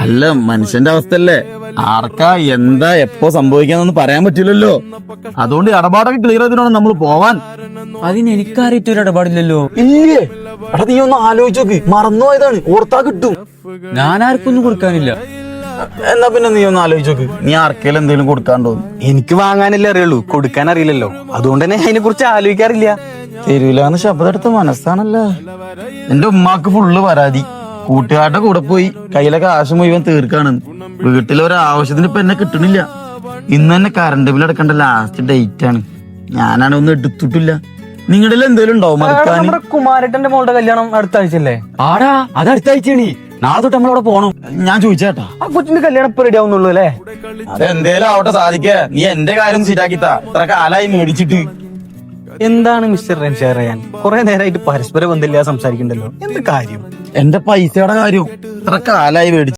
അല്ല, മനുഷ്യന്റെ അവസ്ഥയല്ലേ, ആർക്കാ എന്താ എപ്പോ സംഭവിക്കാന്നൊന്നും പറയാൻ പറ്റില്ലല്ലോ. അതുകൊണ്ട് ഇടപാടൊക്കെ ക്ലിയർ ചെയ്തിട്ടാണ് നമ്മൾ പോവാൻ. അതിന് എനിക്കാരേറ്റൊരു ഇടപാടില്ലല്ലോ. ഇല്ലേ? എടാ നീ ഒന്ന് ആലോചിച്ചോക്ക്, മറന്നുപോയതാണ്, ഓർത്താ കിട്ടും. ഞാൻ ആർക്കൊന്നും കൊടുക്കാനില്ല. എന്നാ പിന്നെ നീ ഒന്ന് ആലോചിച്ചോക്ക്, നീ ആർക്കേലും എന്തെങ്കിലും കൊടുക്കാണ്ടോ? എനിക്ക് വാങ്ങാനല്ലേ അറിയുള്ളൂ, കൊടുക്കാൻ അറിയില്ലല്ലോ. അതുകൊണ്ട് തന്നെ അതിനെ കുറിച്ച് ആലോചിക്കാറില്ല. തരൂലെന്ന് ശബ്ദം എടുത്ത മനസ്സാണല്ലോ. എന്റെ ഉമ്മാക്ക് ഫുള്ള് പരാതി, കൂട്ടുകാരുടെ കൂടെ പോയി കയ്യിലെ കാശ് മുഴുവൻ തീർക്കാണ്. വീട്ടിലൊരു ആവശ്യത്തിന് ഇപ്പൊ എന്നെ കിട്ടണില്ല. ഇന്ന് തന്നെ കറണ്ട് ബില്ല് അടക്കേണ്ട ലാസ്റ്റ് ഡേറ്റ് ആണ്. ഞാനാണ് ഒന്നും എടുത്തിട്ടില്ല. നിങ്ങളുടെ എന്തേലും ഉണ്ടാവും മറക്കാൻ? നമ്മുടെ കുമാരേട്ടന്റെ മോളുടെ കല്യാണം അടുത്ത ആഴ്ചയല്ലേ? ആടാ, അത് അടുത്ത ആഴ്ചയാണ്. നാളെ തൊട്ട് നമ്മളവിടെ പോണം. ഞാൻ ചോദിച്ചേട്ടാ, ആ കൊച്ചിന്റെ കല്യാണം ഇപ്പൊ റെഡി ആവുന്നുള്ളൂ അല്ലേ? അതെന്തേലും ആവട്ടെ സാധിക്കേ. നീ എന്റെ കാര്യം ശരിയാക്കിത്താ, ഇത്ര കാലായി മേടിച്ചിട്ട്. എന്താണ് മിസ്റ്റർ ഷെയർ ചെയ്യാൻ? കുറെ നേരമായിട്ട് പരസ്പര ബന്ധമില്ലാതെ സംസാരിക്കണ്ടല്ലോ, എന്ത് കാര്യം? എന്റെ പൈസയുടെ കാര്യം ഇത്ര കാലായി മേടിച്ചു.